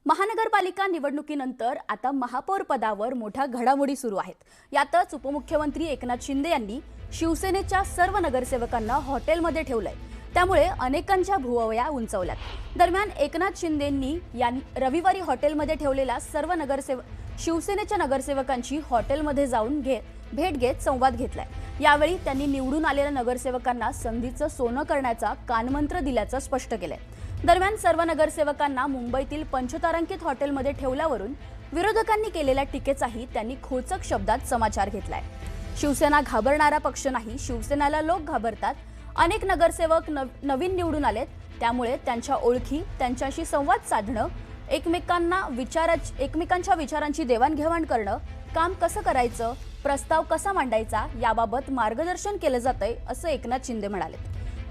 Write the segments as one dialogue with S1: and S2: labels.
S1: महानगरपालिका निवडणुकीनंतर आता महापौर पदावर मोठ्या घडामोडी सुरू आहेत. यातच उपमुख्यमंत्री एकनाथ शिंदे यांनी शिवसेनेच्या सर्व नगरसेवकांना हॉटेलमध्ये ठेवलंय. त्यामुळे अनेकांच्या भुवया उंचावल्यात. दरम्यान एकनाथ शिंदेंनी रविवारी हॉटेलमध्ये ठेवलेल्या सर्व शिवसेनेच्या नगरसेवकांची हॉटेलमध्ये जाऊन भेट घेत संवाद घेतलाय. यावेळी त्यांनी निवडून आलेल्या नगरसेवकांना संधीचं सोनं करण्याचा कानमंत्र दिल्याचं स्पष्ट केलंय. दरम्यान सर्व नगरसेवकांना मुंबईतील पंचतारांकित हॉटेलमध्ये ठेवल्यावरून विरोधकांनी केलेल्या टीकेचाही त्यांनी खोचक शब्दात समाचार घेतलाय. शिवसेना घाबरणारा पक्ष नाही, शिवसेनेला लोक घाबरतात. अनेक नगरसेवक नवीन निवडून आलेत, त्यामुळे त्यांच्या ओळखी, त्यांच्याशी संवाद साधणं, एकमेकांच्या विचारांची देवाणघेवाण करणं, काम कसं करायचं, प्रस्ताव कसा मांडायचा याबाबत मार्गदर्शन केलं जातंय असं एकनाथ शिंदे म्हणाले.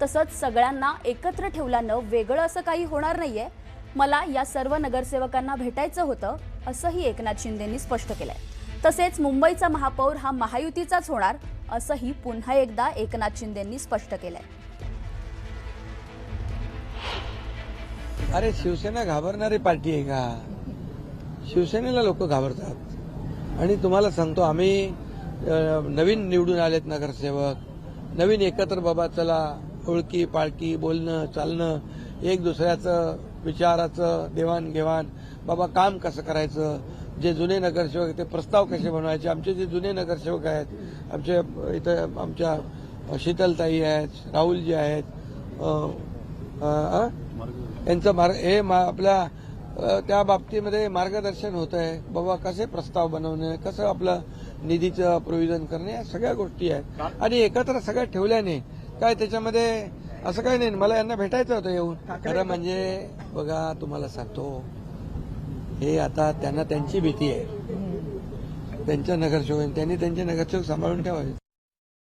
S1: तसंच सगळ्यांना एकत्र ठेवल्यानं वेगळं असं काही होणार नाहीये. मला या सर्व नगरसेवकांना भेटायचं होतं असंही एकनाथ शिंदेंनी स्पष्ट केलंय. तसेच मुंबईचा महापौर हा महायुतीचाच होणार असंही पुन्हा एकदा एकनाथ शिंदेंनी स्पष्ट केलंय.
S2: अरे शिवसेना घाबरणारी पार्टी आहे का? शिवसेनेला लोक घाबरतात. आणि तुम्हाला सांगतो, आम्ही नवीन निवडून आलेत नगरसेवक, नवीन एकत्र बाबा चला ओळखी पाळखी, बोलणं चालणं, एक दुसऱ्याचं विचाराचं देवाणघेवाण, बाबा काम कसं करायचं, जे जुने नगरसेवक ते प्रस्ताव कसे बनवायचे. आमचे जे जुने नगरसेवक आहेत, आमचे इथं आमच्या शीतलताई आहेत, राहुलजी आहेत, यांचं आपल्या त्या बाबतीमध्ये मार्गदर्शन होत आहे. बाबा कसे प्रस्ताव बनवणे, कसं आपलं निधीचं प्रोव्हिजन करणे, या सगळ्या गोष्टी आहेत. आणि एकत्र सगळ्या ठेवल्याने काय त्याच्यामध्ये असं काही नाही. मला यांना भेटायचं होतं येऊन. खरं म्हणजे बघा, तुम्हाला सांगतो, हे आता त्यांना त्यांची भीती आहे, त्यांच्या नगरसेवक, त्यांनी त्यांचे नगरसेवक सांभाळून ठेवावे.